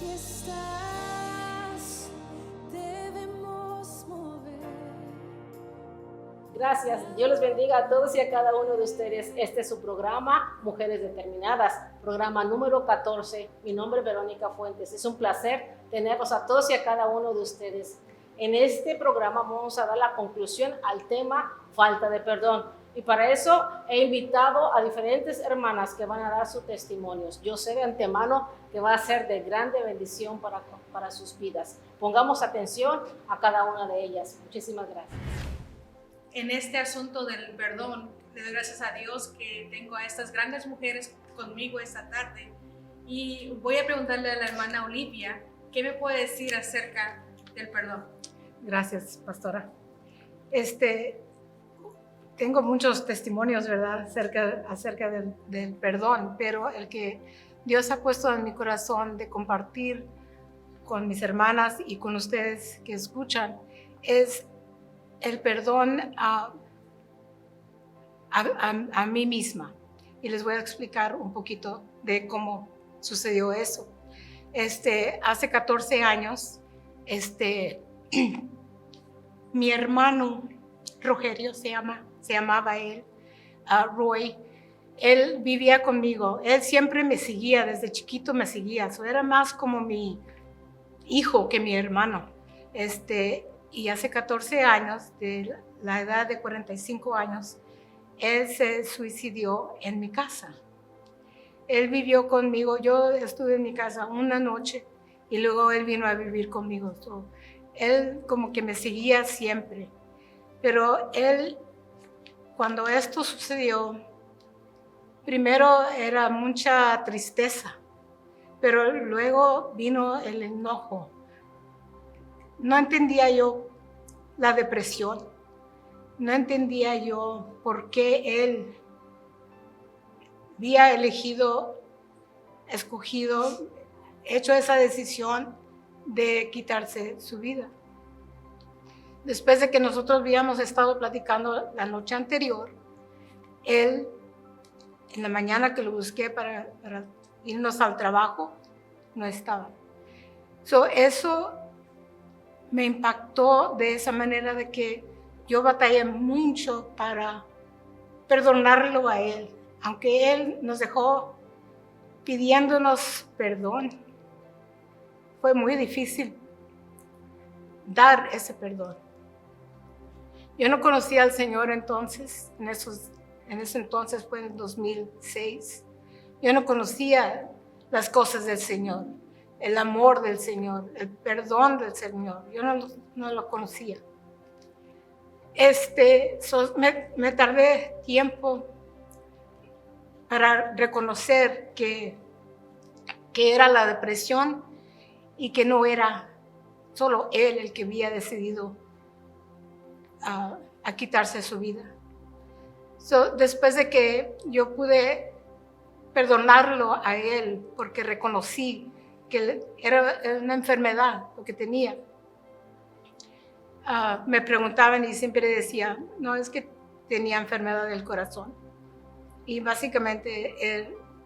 que estás, debemos mover. Gracias. Dios les bendiga a todos y a cada uno de ustedes. Este es su programa, Mujeres Determinadas, programa número 14. Mi nombre es Verónica Fuentes. Es un placer tenerlos a todos y a cada uno de ustedes. En este programa vamos a dar la conclusión al tema falta de perdón. Y para eso he invitado a diferentes hermanas que van a dar sus testimonios. Yo sé de antemano que va a ser de grande bendición para sus vidas. Pongamos atención a cada una de ellas. Muchísimas gracias. En este asunto del perdón, le doy gracias a Dios que tengo a estas grandes mujeres conmigo esta tarde. Y voy a preguntarle a la hermana Olivia, ¿qué me puede decir acerca del perdón? Gracias, pastora. Tengo muchos testimonios, ¿verdad?, acerca del perdón, pero el que Dios ha puesto en mi corazón de compartir con mis hermanas y con ustedes que escuchan es el perdón a mí misma. Y les voy a explicar un poquito de cómo sucedió eso. Hace 14 años, mi hermano Rogelio se llamaba él, Roy, él vivía conmigo. Él siempre me seguía, desde chiquito me seguía. Era más como mi hijo que mi hermano. Y hace 14 años, de la edad de 45 años, él se suicidó en mi casa. Él vivió conmigo, yo estuve en mi casa una noche y luego él vino a vivir conmigo. Él como que me seguía siempre. Pero él, cuando esto sucedió, primero era mucha tristeza, pero luego vino el enojo. No entendía yo la depresión, no entendía yo por qué él había escogido, hecho esa decisión de quitarse su vida. Después de que nosotros habíamos estado platicando la noche anterior, él, en la mañana que lo busqué para irnos al trabajo, no estaba. Eso me impactó de esa manera de que yo batallé mucho para perdonarlo a él, aunque él nos dejó pidiéndonos perdón. Fue muy difícil dar ese perdón. Yo no conocía al Señor entonces, en ese entonces fue en 2006. Yo no conocía las cosas del Señor, el amor del Señor, el perdón del Señor. Yo no lo conocía. Me tardé tiempo para reconocer que era la depresión y que no era solo él el que había decidido a quitarse su vida. Después de que yo pude perdonarlo a él porque reconocí que era una enfermedad lo que tenía, me preguntaban y siempre decía, no, es que tenía enfermedad del corazón. Y básicamente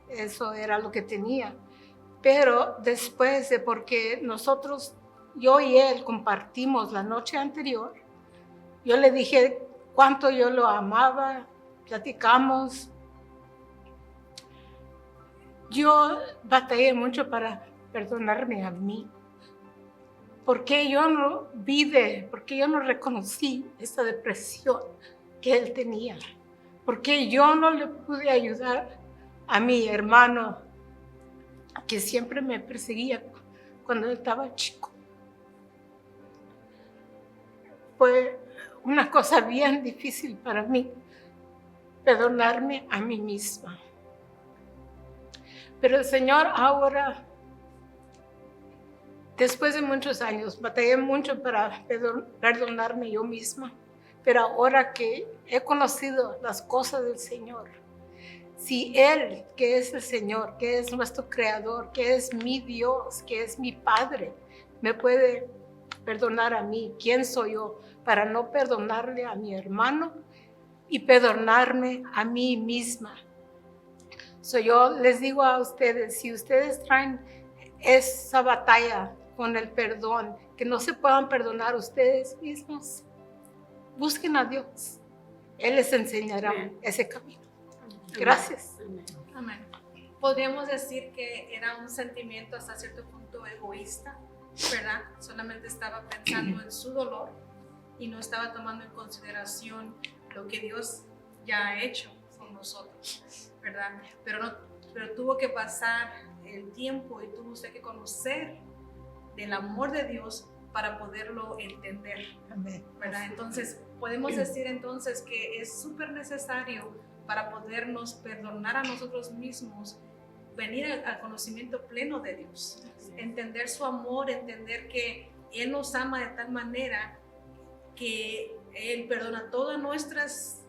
eso era lo que tenía. Pero después de, porque nosotros, yo y él compartimos la noche anterior, yo le dije cuánto yo lo amaba, platicamos. Yo batallé mucho para perdonarme a mí. Porque yo no porque yo no reconocí esa depresión que él tenía. Porque yo no le pude ayudar a mi hermano, que siempre me perseguía cuando estaba chico. Fue una cosa bien difícil para mí, perdonarme a mí misma. Pero el Señor ahora, después de muchos años, batallé mucho para perdonarme yo misma. Pero ahora que he conocido las cosas del Señor, si Él, que es el Señor, que es nuestro Creador, que es mi Dios, que es mi Padre, me puede perdonar a mí, ¿quién soy yo para no perdonarle a mi hermano y perdonarme a mí misma? Yo les digo a ustedes, si ustedes traen esa batalla con el perdón, que no se puedan perdonar ustedes mismos, busquen a Dios. Él les enseñará ese camino. Gracias. Amén. Podríamos decir que era un sentimiento hasta cierto punto egoísta, ¿verdad? Solamente estaba pensando en su dolor y no estaba tomando en consideración lo que Dios ya ha hecho con nosotros, ¿verdad? Pero tuvo que pasar el tiempo y tuvo usted que conocer del amor de Dios para poderlo entender, ¿verdad? Entonces, podemos decir entonces que es súper necesario para podernos perdonar a nosotros mismos, venir al conocimiento pleno de Dios, entender su amor, entender que Él nos ama de tal manera que Él perdona todas nuestras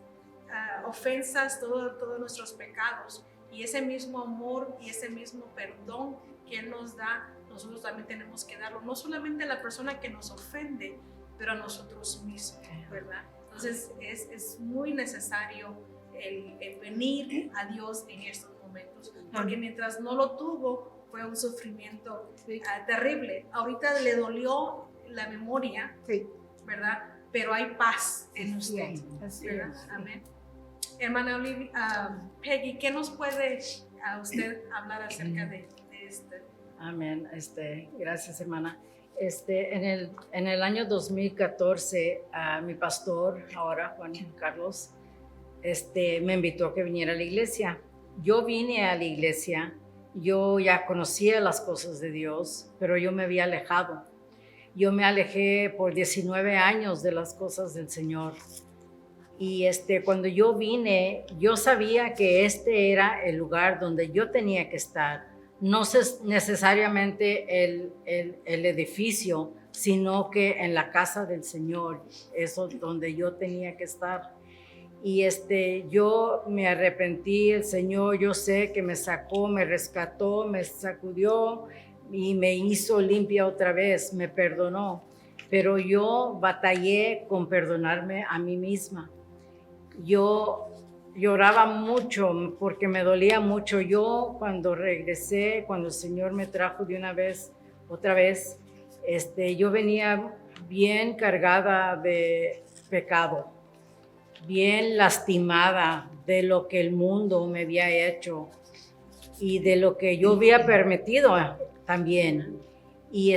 ofensas, todos nuestros pecados, y ese mismo amor y ese mismo perdón que Él nos da, nosotros también tenemos que darlo, no solamente a la persona que nos ofende, pero a nosotros mismos, ¿verdad? Entonces es muy necesario el venir a Dios en estos momentos, porque mientras no lo tuvo, fue un sufrimiento terrible. Ahorita le dolió la memoria, ¿verdad? Pero hay paz en usted, ¿verdad? Amén. Hermana Peggy, ¿qué nos puede a usted hablar acerca de este? Amén. Gracias, hermana. En el año 2014, mi pastor, ahora Juan Carlos, me invitó a que viniera a la iglesia. Yo vine a la iglesia, yo ya conocía las cosas de Dios, pero yo me había alejado. Yo me alejé por 19 años de las cosas del Señor. Y cuando yo vine, yo sabía que este era el lugar donde yo tenía que estar. No necesariamente el edificio, sino que en la casa del Señor, eso es donde yo tenía que estar. Y yo me arrepentí, el Señor, yo sé que me sacó, me rescató, me sacudió y me hizo limpia otra vez, me perdonó. Pero yo batallé con perdonarme a mí misma. Yo lloraba mucho porque me dolía mucho. Yo cuando regresé, cuando el Señor me trajo de una vez, otra vez, yo venía bien cargada de pecado, bien lastimada de lo que el mundo me había hecho y de lo que yo había permitido también. Y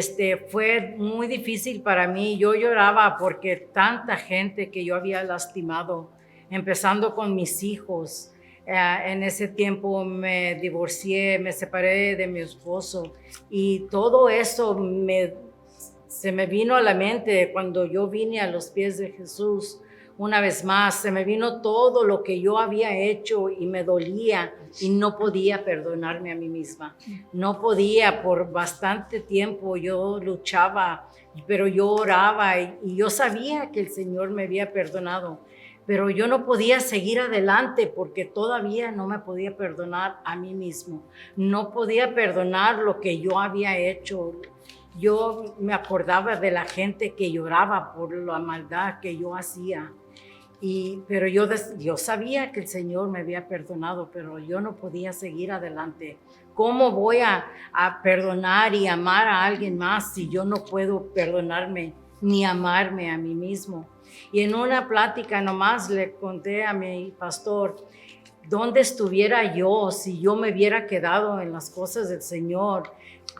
fue muy difícil para mí. Yo lloraba porque tanta gente que yo había lastimado, empezando con mis hijos. En ese tiempo me divorcié, me separé de mi esposo y todo eso se me vino a la mente cuando yo vine a los pies de Jesús. Una vez más, se me vino todo lo que yo había hecho y me dolía y no podía perdonarme a mí misma. No podía, por bastante tiempo yo luchaba, pero yo oraba y yo sabía que el Señor me había perdonado. Pero yo no podía seguir adelante porque todavía no me podía perdonar a mí mismo. No podía perdonar lo que yo había hecho. Yo me acordaba de la gente que lloraba por la maldad que yo hacía. Pero yo sabía que el Señor me había perdonado, pero yo no podía seguir adelante. ¿Cómo voy a perdonar y amar a alguien más si yo no puedo perdonarme ni amarme a mí mismo? Y en una plática nomás le conté a mi pastor, ¿dónde estuviera yo si yo me hubiera quedado en las cosas del Señor?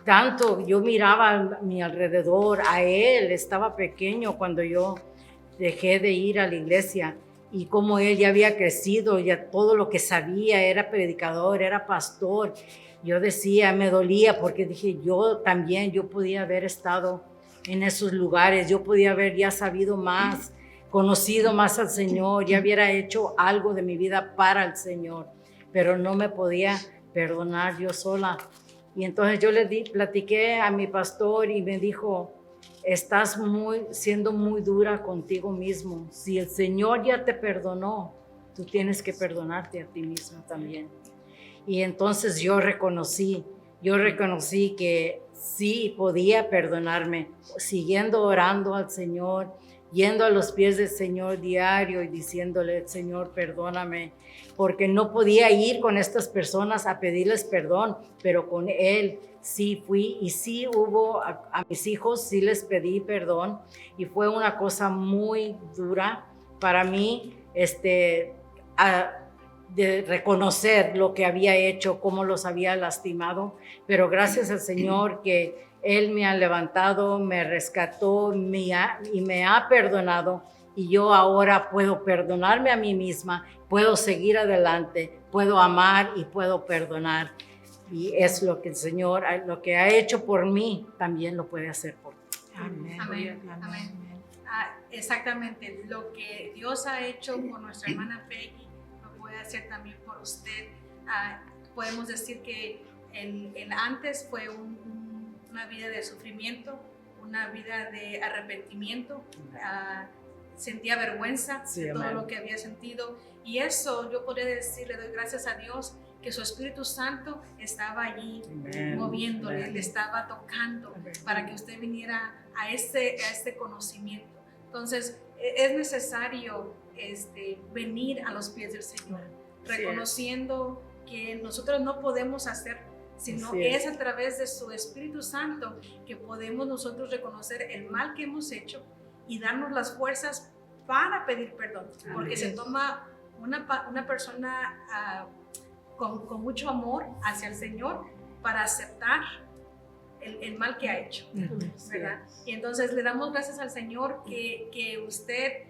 Tanto yo miraba a mi alrededor, a él, estaba pequeño cuando yo dejé de ir a la iglesia y como él ya había crecido, ya todo lo que sabía, era predicador, era pastor. Yo decía, me dolía porque dije, yo podía haber estado en esos lugares, yo podía haber ya sabido más, conocido más al Señor, ya hubiera hecho algo de mi vida para el Señor, pero no me podía perdonar yo sola. Y entonces yo platiqué a mi pastor y me dijo, estás siendo muy dura contigo mismo. Si el Señor ya te perdonó, tú tienes que perdonarte a ti mismo también. Y entonces yo reconocí que sí podía perdonarme, siguiendo orando al Señor, yendo a los pies del Señor diario y diciéndole, Señor, perdóname, porque no podía ir con estas personas a pedirles perdón, pero con Él sí fui y sí hubo a mis hijos, sí les pedí perdón y fue una cosa muy dura para mí, de reconocer lo que había hecho, cómo los había lastimado, pero gracias al Señor que Él me ha levantado, me rescató y me ha perdonado, y yo ahora puedo perdonarme a mí misma, puedo seguir adelante, puedo amar y puedo perdonar. Y es lo que el Señor, lo que ha hecho por mí, también lo puede hacer por ti. Amén. Amén. Amén. Exactamente, lo que Dios ha hecho con nuestra hermana Peggy, lo puede hacer también por usted. Podemos decir que el antes fue una vida de sufrimiento, una vida de arrepentimiento. Sentía vergüenza de todo lo que había sentido, y eso yo podría decir, le doy gracias a Dios que su Espíritu Santo estaba allí moviéndole, le estaba tocando para que usted viniera a este conocimiento. Entonces es necesario venir a los pies del Señor, reconociendo que nosotros no podemos hacer, sino es a través de su Espíritu Santo que podemos nosotros reconocer el mal que hemos hecho y darnos las fuerzas para pedir perdón, porque se toma una persona con mucho amor hacia el Señor para aceptar el mal que ha hecho, ¿verdad? Y entonces le damos gracias al Señor que usted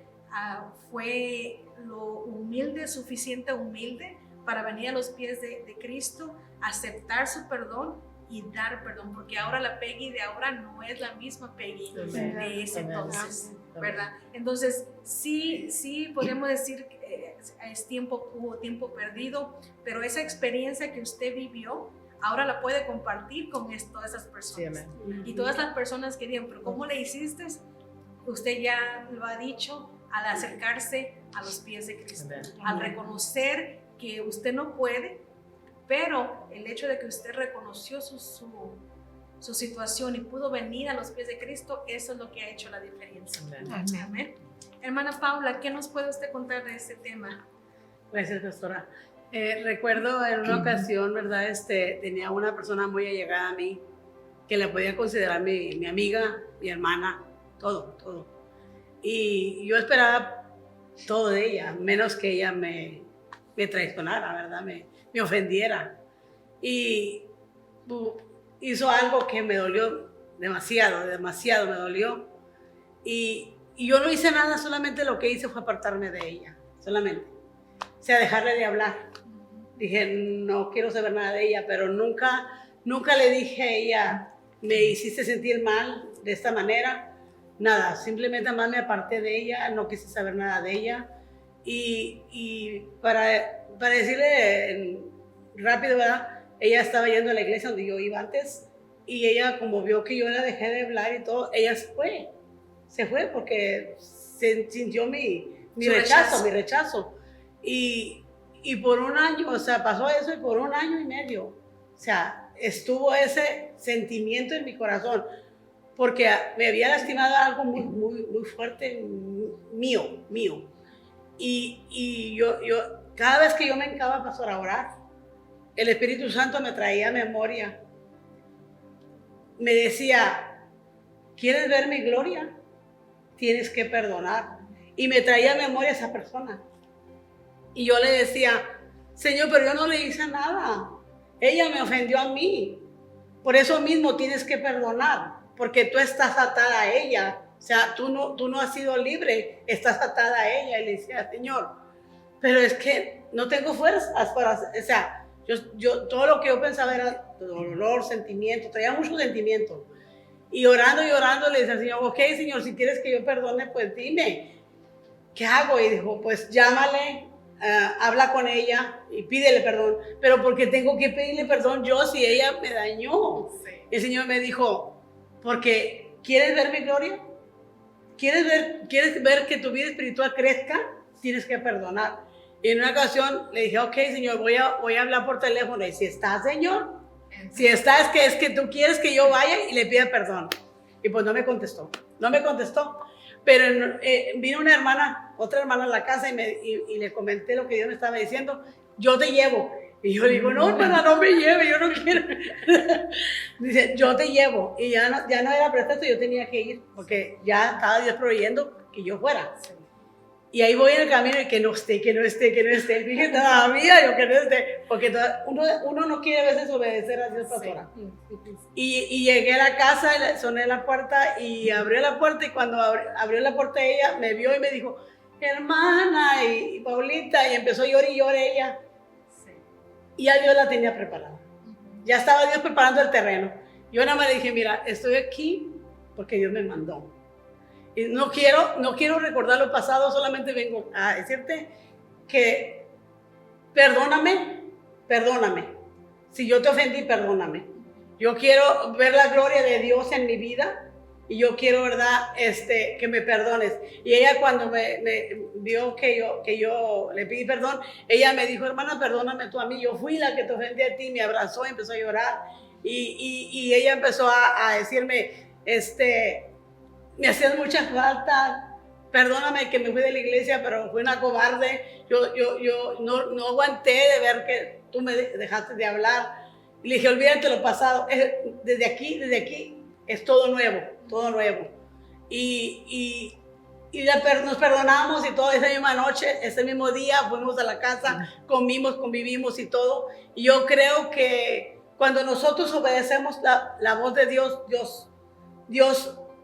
fue lo humilde, suficiente humilde para venir a los pies de Cristo, aceptar su perdón y dar perdón, porque ahora la Peggy de ahora no es la misma Peggy de ese entonces, ¿verdad? Entonces sí podemos decir que hubo tiempo perdido, pero esa experiencia que usted vivió ahora la puede compartir con todas esas personas. Y todas las personas que digan, pero ¿cómo le hiciste? Usted ya lo ha dicho al acercarse a los pies de Cristo, al reconocer que usted no puede, pero el hecho de que usted reconoció su situación y pudo venir a los pies de Cristo, eso es lo que ha hecho la diferencia. Amén. Hermana Paula, ¿qué nos puede usted contar de este tema? Gracias, pastora. Recuerdo en una ocasión, ¿verdad? Tenía una persona muy allegada a mí que la podía considerar mi amiga, mi hermana, todo. Y yo esperaba todo de ella, menos que ella me traicionara, ¿verdad? Me ofendiera. Y hizo algo que me dolió demasiado me dolió. Y yo no hice nada, solamente lo que hice fue apartarme de ella, solamente. O sea, dejarle de hablar. Dije, no quiero saber nada de ella, pero nunca le dije a ella, me hiciste sentir mal de esta manera. Nada, simplemente más me aparté de ella, no quise saber nada de ella. Y para decirle rápido, ¿verdad? Ella estaba yendo a la iglesia donde yo iba antes, y ella, como vio que yo la dejé de hablar y todo, ella se fue porque se sintió mi rechazo. Y por un año, o sea, pasó eso, y por 1 año y medio, o sea, estuvo ese sentimiento en mi corazón, porque me había lastimado algo muy fuerte mío. Y yo, cada vez que yo me hincaba, pastor, a orar, el Espíritu Santo me traía memoria. Me decía, ¿quieres ver mi gloria? Tienes que perdonar. Y me traía memoria esa persona. Y yo le decía, Señor, pero yo no le hice nada. Ella me ofendió a mí. Por eso mismo tienes que perdonar, porque tú estás atada a ella. O sea, tú no has sido libre, estás atada a ella. Y le decía, Señor, pero es que no tengo fuerzas para... O sea, yo todo lo que yo pensaba era dolor, sentimiento, traía mucho sentimiento. Y orando le decía al Señor, ok, Señor, si quieres que yo perdone, pues dime, ¿qué hago? Y dijo, pues llámale, habla con ella y pídele perdón. Pero porque tengo que pedirle perdón yo si ella me dañó. Sí. El Señor me dijo, porque ¿quieres ver mi gloria? ¿Quieres ver que tu vida espiritual crezca? Tienes que perdonar. Y en una ocasión le dije, ok, Señor, voy a hablar por teléfono. Y si está, Señor, si está, es que tú quieres que yo vaya y le pida perdón. Y pues no me contestó. Pero vino otra hermana a la casa y le comenté lo que Dios me estaba diciendo. Yo te llevo. Y yo digo, no, hermana, no me lleve, yo no quiero. Dice, yo te llevo. Y ya no era pretexto, yo tenía que ir, porque ya estaba Dios proveyendo que yo fuera. Y ahí voy en el camino y que no esté. Dije todavía, yo que no esté. Porque uno no quiere a veces obedecer a Dios, pastora. Y llegué a la casa, soné la puerta y abrió la puerta. Y cuando abrió la puerta ella, me vio y me dijo, hermana y Paulita. Y empezó a llorar y llorar ella. Y ya Dios la tenía preparada. Ya estaba Dios preparando el terreno. Yo nada más le dije, mira, estoy aquí porque Dios me mandó. Y no quiero recordar lo pasado, solamente vengo a decirte que perdóname. Si yo te ofendí, perdóname. Yo quiero ver la gloria de Dios en mi vida y yo quiero, ¿verdad? Que me perdones. Y ella cuando me vio que yo le pedí perdón, ella me dijo, hermana, perdóname tú a mí. Yo fui la que te ofendí a ti, me abrazó y empezó a llorar. Y ella empezó a decirme, me hacías mucha falta, perdóname que me fui de la iglesia, pero fui una cobarde, yo no aguanté de ver que tú me dejaste de hablar. Y le dije, olvídate lo pasado, desde aquí es todo nuevo. Y nos perdonamos y todo, esa misma noche, ese mismo día fuimos a la casa, comimos, convivimos y todo. Y yo creo que cuando nosotros obedecemos la voz de Dios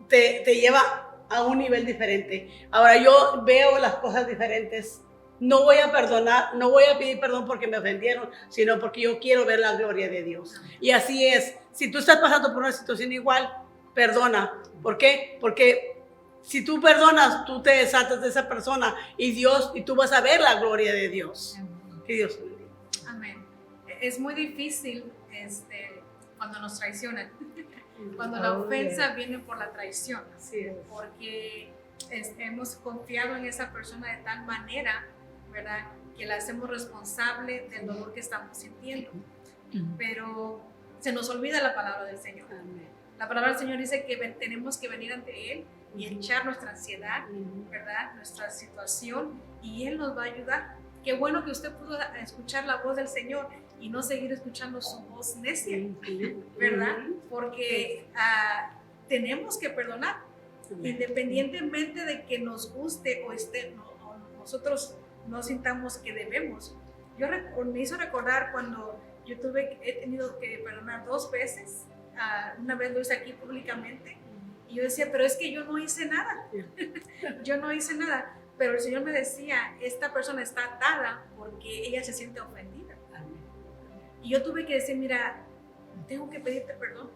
te lleva a un nivel diferente. Ahora yo veo las cosas diferentes. No voy a perdonar, no voy a pedir perdón porque me ofendieron, sino porque yo quiero ver la gloria de Dios. Y así es. Si tú estás pasando por una situación igual, perdona. ¿Por qué? Porque si tú perdonas, tú te desatas de esa persona y tú vas a ver la gloria de Dios. Que Dios te bendiga. Amén. Es muy difícil cuando nos traicionan. Cuando la ofensa viene por la traición, porque hemos confiado en esa persona de tal manera, ¿verdad?, que la hacemos responsable del dolor que estamos sintiendo. Pero se nos olvida la palabra del Señor. La palabra del Señor dice que tenemos que venir ante Él y echar nuestra ansiedad, ¿verdad?, nuestra situación, y Él nos va a ayudar. Qué bueno que usted pudo escuchar la voz del Señor y no seguir escuchando su voz necia, ¿verdad? Porque tenemos que perdonar, independientemente de que nos guste o nosotros no sintamos que debemos. Me hizo recordar cuando he tenido que perdonar 2 veces. Una vez lo hice aquí públicamente y yo decía, pero es que yo no hice nada. Yo no hice nada. Pero el Señor me decía, esta persona está atada porque ella se siente ofendida. Y yo tuve que decir, mira, tengo que pedirte perdón.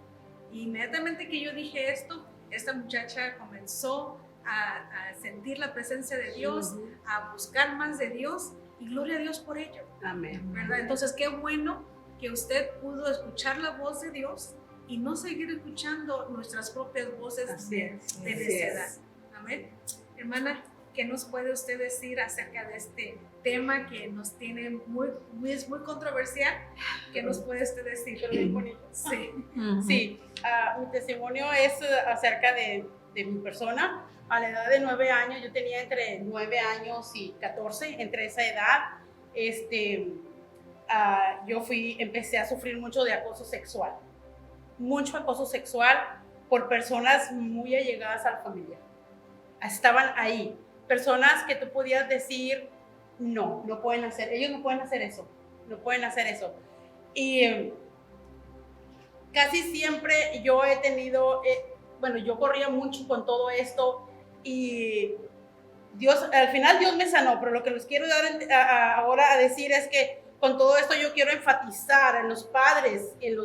Y inmediatamente que yo dije esto, esta muchacha comenzó a sentir la presencia de Dios, a buscar más de Dios, y gloria a Dios por ello. Amén. ¿Verdad? Entonces, qué bueno que usted pudo escuchar la voz de Dios y no seguir escuchando nuestras propias voces de necedad. Amén. Hermana, ¿qué nos puede usted decir acerca de este tema que nos tiene es muy controversial? ¿Qué nos puede usted decir? Pero muy bonito. Sí. Sí, mi testimonio es acerca de mi persona. A la edad de 9 años, yo tenía entre 9 años y 14, entre esa edad, empecé a sufrir mucho de acoso sexual por personas muy allegadas a la familia. Estaban ahí, personas que tú podías decir, no pueden hacer, ellos no pueden hacer eso. Y casi siempre yo he tenido, yo corría mucho con todo esto y al final Dios me sanó, pero lo que les quiero dar ahora a decir es que con todo esto yo quiero enfatizar en los padres, en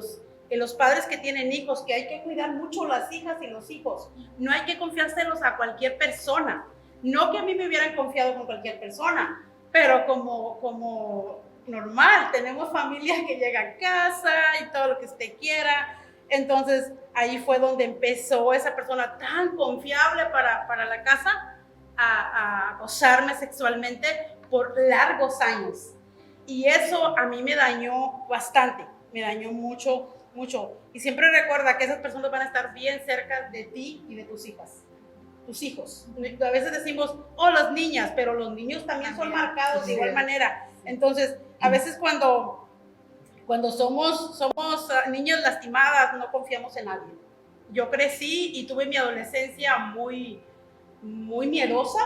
los padres que tienen hijos, que hay que cuidar mucho las hijas y los hijos. No hay que confiárselos a cualquier persona. No que a mí me hubieran confiado con cualquier persona, pero como normal, tenemos familias que llegan a casa y todo lo que usted quiera. Entonces, ahí fue donde empezó esa persona tan confiable para la casa a acosarme sexualmente por largos años. Y eso a mí me dañó bastante, me dañó mucho. Y siempre recuerda que esas personas van a estar bien cerca de ti y de tus hijas. Tus hijos. A veces decimos, las niñas, pero los niños también son marcados de igual manera. Entonces, a veces cuando Cuando somos niñas lastimadas, no confiamos en nadie. Yo crecí y tuve mi adolescencia muy, muy miedosa.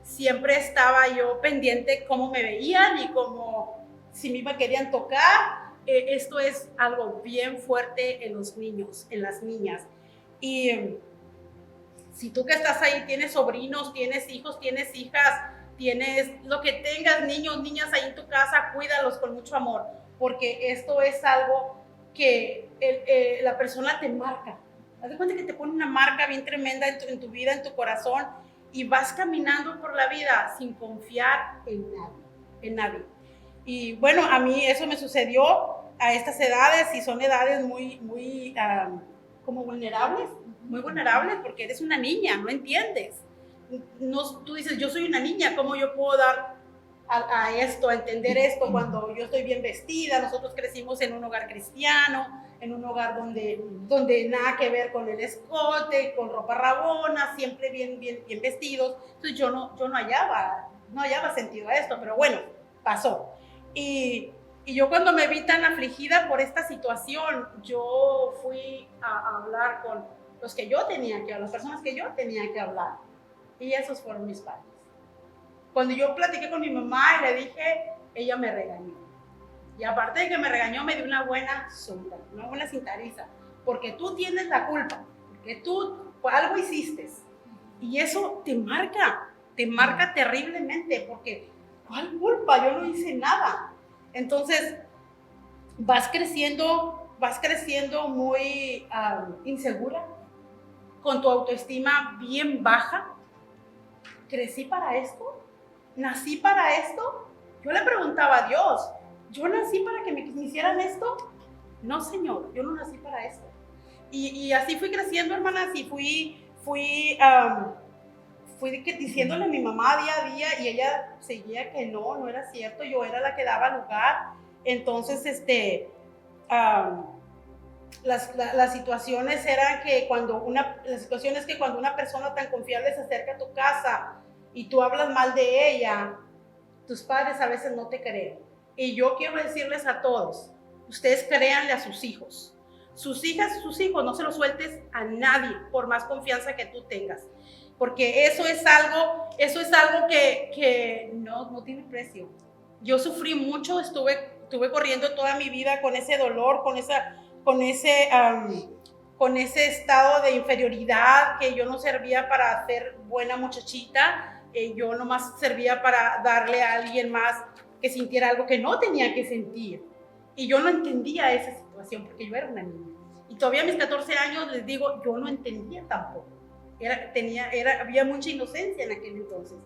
Siempre estaba yo pendiente cómo me veían y cómo si me querían tocar. Esto es algo bien fuerte en los niños, en las niñas. Y si tú que estás ahí tienes sobrinos, tienes hijos, tienes hijas, tienes lo que tengas, niños, niñas ahí en tu casa, cuídalos con mucho amor, porque esto es algo que la persona te marca. Haz de cuenta que te pone una marca bien tremenda en tu vida, en tu corazón, y vas caminando por la vida sin confiar en nadie. Y bueno, a mí eso me sucedió a estas edades, y son edades muy como vulnerables, muy vulnerables, porque eres una niña, no entiendes. No, tú dices, yo soy una niña, ¿cómo yo puedo dar a esto, a entender esto cuando yo estoy bien vestida? Nosotros crecimos en un hogar cristiano, en un hogar donde nada que ver con el escote, con ropa rabona, siempre bien vestidos. Entonces yo no hallaba sentido a esto, pero bueno, pasó. Y yo cuando me vi tan afligida por esta situación, yo fui a hablar con los que yo tenía que hablar, las personas que yo tenía que hablar. Y esos fueron mis padres. Cuando yo platiqué con mi mamá y le dije, ella me regañó. Y aparte de que me regañó, me dio una buena cintariza. Porque tú tienes la culpa, porque tú algo hiciste. Y eso te marca terriblemente, porque ¿cuál culpa? Yo no hice nada. Entonces, vas creciendo muy insegura, con tu autoestima bien baja. ¿Crecí para esto? ¿Nací para esto? Yo le preguntaba a Dios, ¿yo nací para que me hicieran esto? No, Señor, yo no nací para esto. Y así fui creciendo, hermanas, y fui diciéndole a mi mamá día a día, y ella seguía que no era cierto, yo era la que daba lugar. Entonces, las situaciones eran que cuando una persona tan confiable se acerca a tu casa y tú hablas mal de ella, tus padres a veces no te creen. Y yo quiero decirles a todos, ustedes créanle a sus hijos. Sus hijas, sus hijos, no se los sueltes a nadie, por más confianza que tú tengas. Porque eso es algo que no tiene precio. Yo sufrí mucho, estuve corriendo toda mi vida con ese dolor, con ese estado de inferioridad, que yo no servía para ser buena muchachita, yo nomás servía para darle a alguien más que sintiera algo que no tenía que sentir. Y yo no entendía esa situación porque yo era una niña. Y todavía a mis 14 años, les digo, yo no entendía tampoco. Había mucha inocencia en aquel entonces.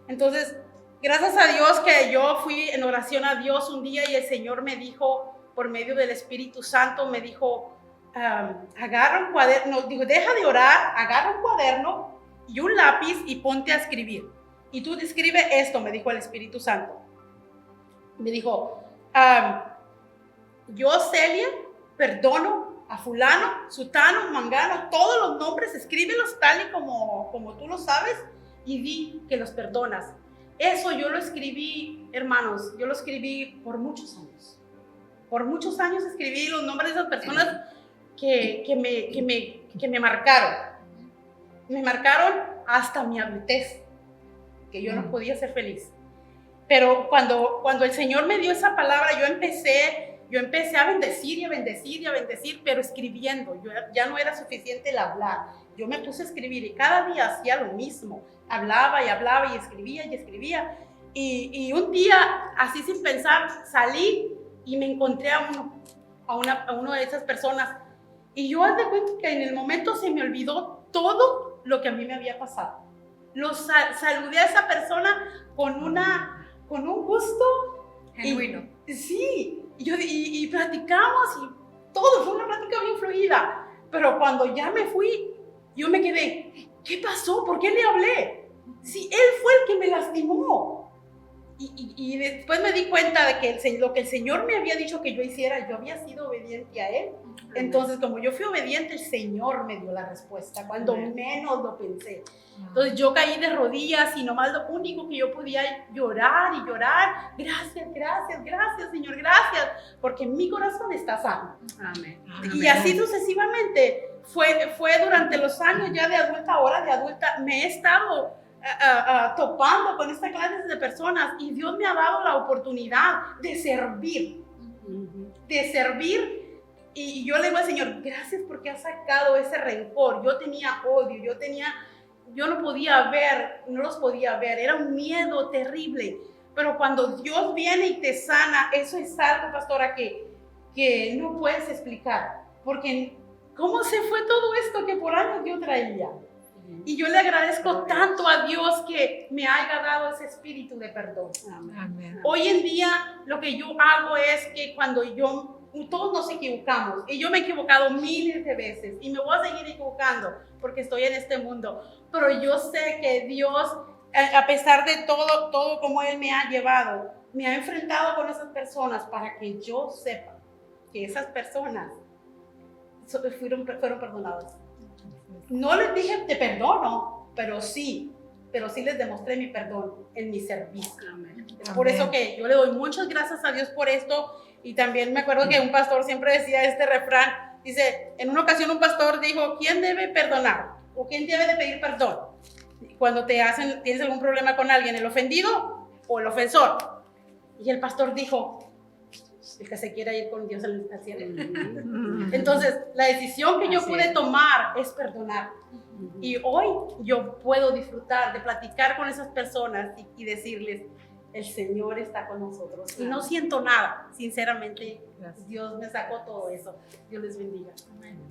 Entonces, gracias a Dios que yo fui en oración a Dios un día y el Señor me dijo, por medio del Espíritu Santo, me dijo, agarra un cuaderno, deja de orar, agarra un cuaderno y un lápiz y ponte a escribir. Y tú escribe esto, me dijo el Espíritu Santo. Me dijo, yo, Celia, perdono a fulano, sutano, mangano, todos los nombres, escríbelos tal y como tú lo sabes y di que los perdonas. Eso yo lo escribí, hermanos, yo lo escribí por muchos años. Por muchos años escribí los nombres de esas personas que me marcaron. Me marcaron hasta mi adultez, que yo no podía ser feliz. Pero cuando el Señor me dio esa palabra, yo empecé a bendecir y a bendecir y a bendecir, pero escribiendo. Ya no era suficiente el hablar. Yo me puse a escribir y cada día hacía lo mismo. Hablaba y escribía y escribía. Y un día, así sin pensar, salí y me encontré a uno de esas personas. Y yo, haz de cuenta que en el momento se me olvidó todo lo que a mí me había pasado. Saludé a esa persona con un gusto genuino. Sí, y platicamos y todo, fue una plática bien fluida. Pero cuando ya me fui, yo me quedé, ¿qué pasó? ¿Por qué le hablé? Si él fue el que me lastimó. Y después me di cuenta de que lo que el Señor me había dicho que yo hiciera, yo había sido obediente a Él. Entonces, como yo fui obediente, el Señor me dio la respuesta cuando menos lo pensé. Entonces yo caí de rodillas y nomás lo único que yo podía llorar y llorar. Gracias, gracias, gracias, Señor, gracias, porque mi corazón está sano. Amén. Y así sucesivamente fue durante los años ya de adulta, ahora de adulta, me he estado topando con esta clase de personas y Dios me ha dado la oportunidad de servir. Y yo le digo al Señor, gracias porque has sacado ese rencor. Yo tenía odio, yo no podía ver, no los podía ver, era un miedo terrible. Pero cuando Dios viene y te sana, eso es algo, pastora, que no puedes explicar. Porque ¿cómo se fue todo esto que por años yo traía? Y yo le agradezco tanto a Dios que me haya dado ese espíritu de perdón. Amén. Hoy en día lo que yo hago es que todos nos equivocamos y yo me he equivocado miles de veces y me voy a seguir equivocando porque estoy en este mundo, pero yo sé que Dios, a pesar de todo como Él me ha llevado, me ha enfrentado con esas personas para que yo sepa que esas personas fueron perdonadas. No les dije te perdono, pero sí les demostré mi perdón en mi servicio. Amén. Es por eso que yo le doy muchas gracias a Dios por esto. Y también me acuerdo que un pastor siempre decía este refrán, dice, en una ocasión un pastor dijo, ¿quién debe perdonar? ¿O quién debe de pedir perdón? Cuando tienes algún problema con alguien, ¿el ofendido o el ofensor? Y el pastor dijo, el que se quiera ir con Dios al cielo. Entonces, la decisión que yo pude tomar es perdonar. Y hoy yo puedo disfrutar de platicar con esas personas y decirles, el Señor está con nosotros. Y no siento nada, sinceramente. Gracias. Dios me sacó todo eso. Dios les bendiga.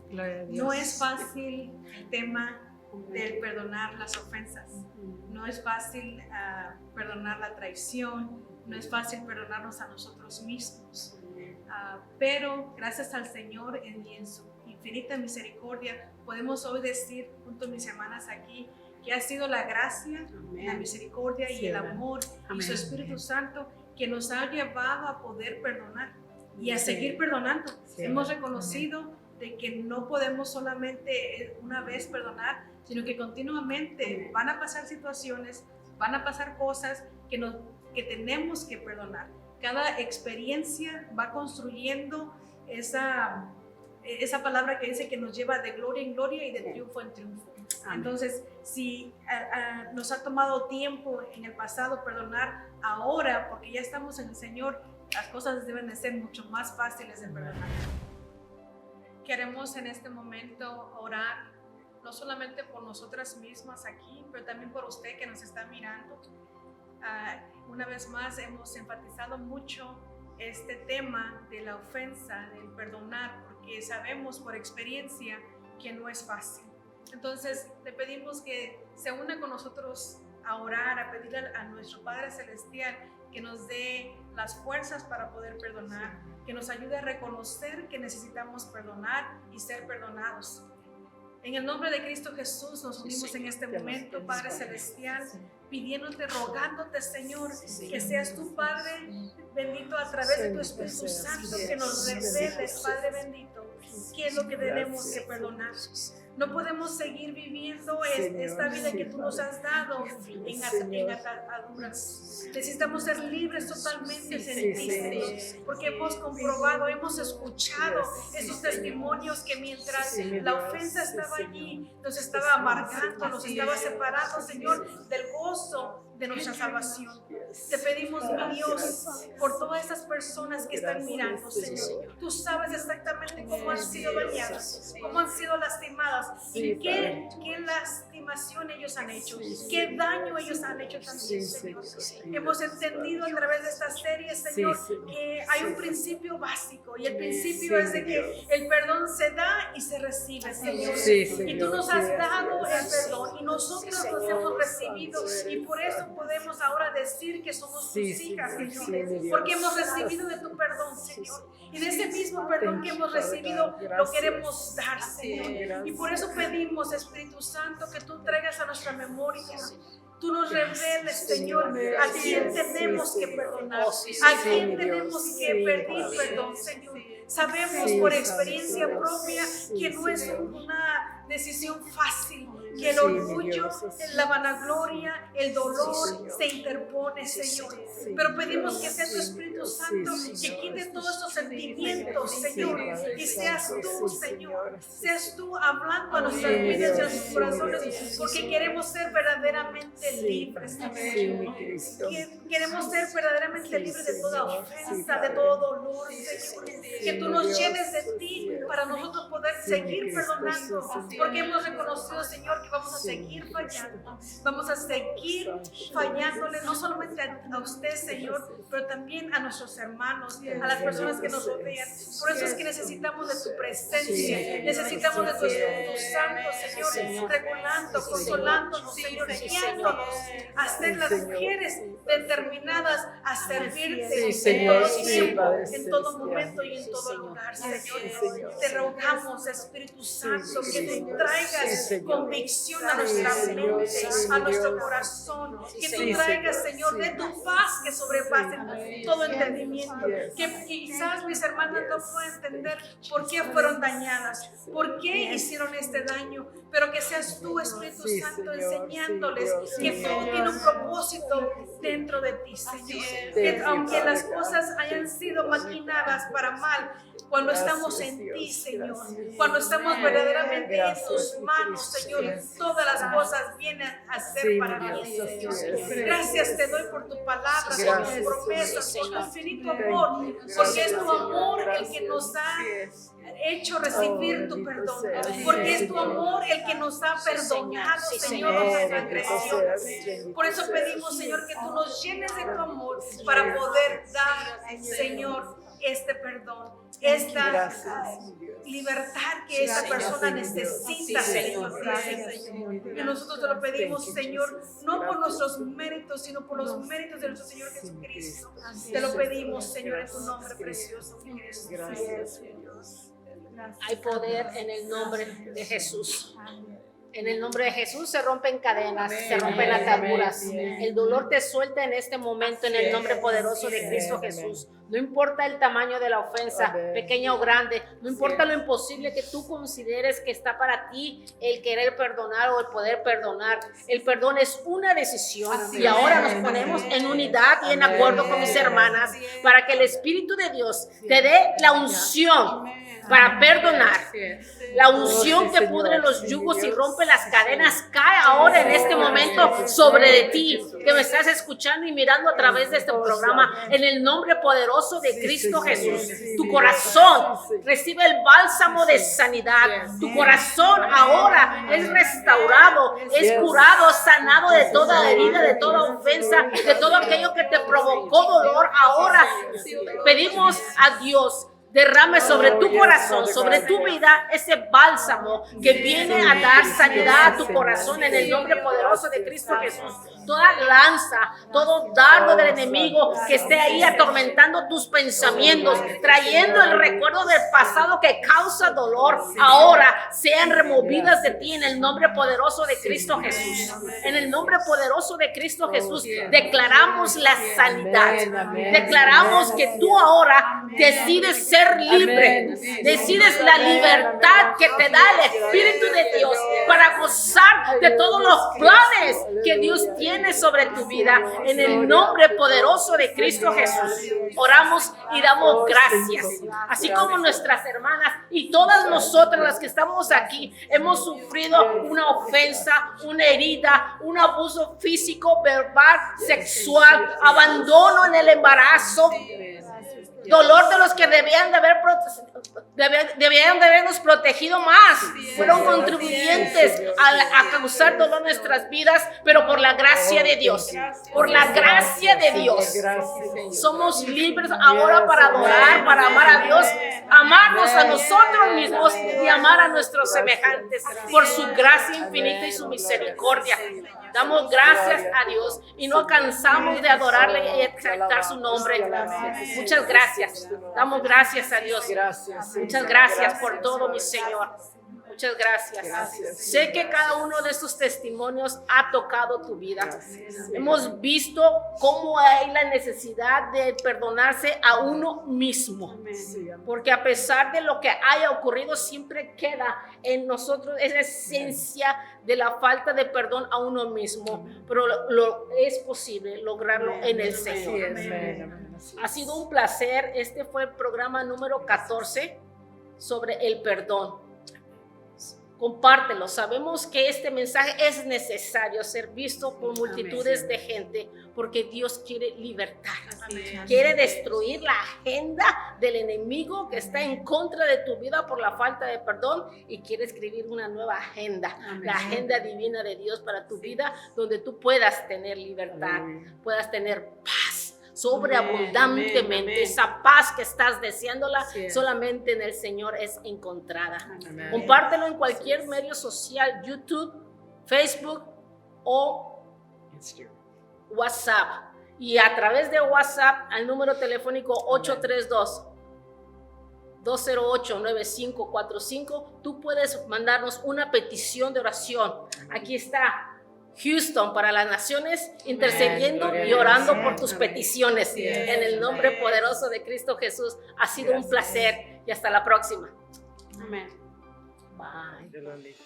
Gloria a Dios. No es fácil el tema del perdonar las ofensas. No es fácil perdonar la traición. No es fácil perdonarnos a nosotros mismos. Pero gracias al Señor en su infinita misericordia podemos hoy decir junto a mis hermanas aquí que ha sido la gracia, la misericordia y el amor y su Espíritu Santo que nos ha llevado a poder perdonar y a seguir perdonando. Hemos reconocido de que no podemos solamente una vez perdonar, sino que continuamente van a pasar situaciones, van a pasar cosas que tenemos que perdonar. Cada experiencia va construyendo esa palabra que dice que nos lleva de gloria en gloria y de triunfo en triunfo. Entonces, si nos ha tomado tiempo en el pasado perdonar, ahora, porque ya estamos en el Señor, las cosas deben de ser mucho más fáciles de perdonar. Queremos en este momento orar, no solamente por nosotras mismas aquí, pero también por usted que nos está mirando. Una vez más hemos enfatizado mucho este tema de la ofensa, del perdonar, porque sabemos por experiencia que no es fácil. Entonces le pedimos que se una con nosotros a orar, a pedirle a nuestro Padre Celestial que nos dé las fuerzas para poder perdonar, que nos ayude a reconocer que necesitamos perdonar y ser perdonados. En el nombre de Cristo Jesús nos unimos en este momento, Padre Celestial, pidiéndote, rogándote, Señor, que seas tu Padre bendito a través de tu Espíritu Santo, que nos reveles, Padre bendito, qué es lo que tenemos que perdonar. No podemos seguir viviendo esta vida que tú nos has dado en ataduras. Necesitamos ser libres totalmente en ti, Señor, porque hemos comprobado, hemos escuchado esos testimonios que mientras la ofensa estaba allí, nos estaba amargando, nos estaba separando, Señor, del gozo de nuestra salvación. Te pedimos, mi Dios, por todas estas personas que están mirando, Señor. Tú sabes exactamente cómo han sido dañadas, cómo han sido lastimadas y qué lastimación ellos han hecho, qué daño ellos han hecho también, Señor. Hemos entendido a través de esta serie, Señor, que hay un principio básico y el principio es de que el perdón se da y se recibe, Señor. Y tú nos has dado el perdón y nosotros los hemos recibido y por eso podemos ahora decir que somos tus hijas, Señor, porque hemos recibido de tu perdón, Señor. Y de ese mismo perdón que hemos recibido lo queremos dar, Señor. Y por eso pedimos, Espíritu Santo, que tú traigas a nuestra memoria tú nos reveles, Señor, a quién tenemos que perdonar, Oh, sí, sí, a sí, quién mi tenemos Dios. que Sí, pedir Padre. perdón, Señor. Sabemos Sí, por Padre, experiencia Dios. propia que no es Señor. una decisión fácil, que el Sí, mi orgullo, Dios, sí. la vanagloria, el dolor Sí, Señor. se interpone, Señor. Sí, Pero pedimos que sea tu sí, Espíritu Dios, Santo sí, que Señor. quite todos estos sentimientos, Señor, Padre y seas Santo, tú, sí, Señor, Señor. seas tú hablando a nuestras Sí, vidas y a Dios, nuestros sí, corazones, Dios. porque queremos ser verdaderamente Sí, libres, Padre, Señor. sí, mi Cristo. Queremos ser verdaderamente Sí, libres de toda Señor. ofensa, Sí, de Padre. todo dolor, Señor. Que tú mi nos Dios. llenes de ti para nosotros poder Sí, mi seguir Cristo, perdonando, sí, Señor. porque hemos reconocido, Señor, que vamos a Sí, mi seguir Cristo. fallando, vamos a seguir fallándole no solamente a usted, Señor, pero también a nuestros hermanos, a las personas que nos rodean. Por eso es que necesitamos de tu presencia, Sí, necesitamos de tu Espíritu Santo, Señor. Señor, regulando, consolándonos, Señor, guiándonos a ser las mujeres determinadas a servirte Sí, en Señor. todo Sí, tiempo, Padre en todo celestial. momento y en Sí, todo Señor. lugar, Sí, Señor. Señor. Te rogamos, Espíritu Santo, que tú Sí, traigas Señor. convicción a nuestra Sí, Señor. mente, Sí, a nuestro Dios. corazón, que tú Sí, traigas, Señor. Señor, de tu paz que sobrepase todo entendimiento, Yes. que quizás mis hermanas no puedan entender por qué fueron dañadas, por qué hicieron este daño, pero que seas tú, Espíritu Sí, Santo, Señor. enseñándoles Sí, que Dios. todo tiene un propósito dentro de ti, Señor. Sí, Que aunque Padre. las cosas hayan sido maquinadas para mal, cuando Gracias, estamos en ti, Dios. Señor, Gracias. cuando estamos verdaderamente Gracias, en tus mi manos, Cristo. Señor, todas las cosas vienen a ser Sí, para mi ti, Dios. Señor. Yes. Gracias te doy por tu palabra, por Gracias, tus promesas, Señor. por tu infinito amor, porque es tu amor el que nos ha hecho recibir tu bendito perdón, seas, porque es tu Señor. amor el que nos ha perdonado, Sí, Señor, Señor. nuestras Bendito transgresiones. seas, bendito Por eso seas. pedimos, Señor, que tú nos llenes de tu amor para poder dar, Señor, este perdón, esta Gracias, mi Dios. libertad que esta Señor. persona necesita, Sí, Señor. Señor. Y nosotros te lo pedimos, Thank you, Señor, Jesus. no por Gracias. nuestros méritos, sino por los méritos de nuestro Señor Sí, mi Jesucristo. Cristo. Te lo pedimos, Señor, en tu nombre precioso. Gracias, mi Dios. Hay poder en el nombre de Jesús. En el nombre de Jesús se rompen cadenas, se rompen ataduras. El dolor te suelta en este momento en el nombre poderoso de Cristo Jesús. No importa el tamaño de la ofensa, pequeña o grande, no importa lo imposible que tú consideres que está para ti el querer perdonar o el poder perdonar. El perdón es una decisión y ahora nos ponemos en unidad y en acuerdo con mis hermanas para que el Espíritu de Dios te dé la unción para perdonar. La unción que pudre los yugos y rompe las cadenas cae ahora en este momento sobre de ti, que me estás escuchando y mirando a través de este programa, en el nombre poderoso de Cristo Jesús. Tu corazón recibe el bálsamo de sanidad. Tu corazón ahora es restaurado, es curado, sanado de toda herida, de toda ofensa, de todo aquello que te provocó dolor. Ahora pedimos a Dios derrame sobre tu corazón, sobre tu vida, ese bálsamo que viene a dar sanidad a tu corazón en el nombre poderoso de Cristo Jesús. Toda lanza, todo dardo del enemigo que esté ahí atormentando tus pensamientos, trayendo el recuerdo del pasado que causa dolor, ahora sean removidas de ti en el nombre poderoso de Cristo Jesús. En el nombre poderoso de Cristo Jesús declaramos la sanidad. Declaramos que tú ahora decides ser libre, decides la libertad que te da el Espíritu de Dios para gozar de todos los planes que Dios tiene sobre tu vida. En el nombre poderoso de Cristo Jesús oramos y damos gracias, así como nuestras hermanas y todas nosotras las que estamos aquí hemos sufrido una ofensa, una herida, un abuso físico, verbal, sexual, abandono en el embarazo, dolor de los que debían de habernos protegido más. Fueron contribuyentes a causar dolor en nuestras vidas, pero por la gracia de Dios, por la gracia de Dios, somos libres ahora para adorar, para amar a Dios, amarnos a nosotros mismos y amar a nuestros semejantes por su gracia infinita y su misericordia. Damos gracias a Dios y no cansamos de adorarle y exaltar su nombre. Muchas gracias. Damos gracias a Dios. Muchas gracias por todo, mi Señor. Muchas gracias. Gracias. Sé que cada uno de estos testimonios ha tocado tu vida. Hemos visto cómo hay la necesidad de perdonarse a uno mismo. Porque a pesar de lo que haya ocurrido, siempre queda en nosotros esa esencia de la falta de perdón a uno mismo. Pero es posible lograrlo en el Señor. Ha sido un placer. Este fue el programa número 14 sobre el perdón. Compártelo. Sabemos que este mensaje es necesario ser visto por multitudes de gente, porque Dios quiere libertad. Quiere destruir la agenda del enemigo que está en contra de tu vida por la falta de perdón, y quiere escribir una nueva agenda, la agenda divina de Dios para tu vida, donde tú puedas tener libertad, puedas tener paz sobreabundantemente. Esa paz que estás deseándola solamente en el Señor es encontrada. Compártelo en cualquier medio social, YouTube, Facebook o WhatsApp. Y a través de WhatsApp al número telefónico 832-208-9545, tú puedes mandarnos una petición de oración. Aquí está Houston para las naciones, intercediendo y orando por tus peticiones. En el nombre poderoso de Cristo Jesús. Ha sido un placer y hasta la próxima. Amén. Bye.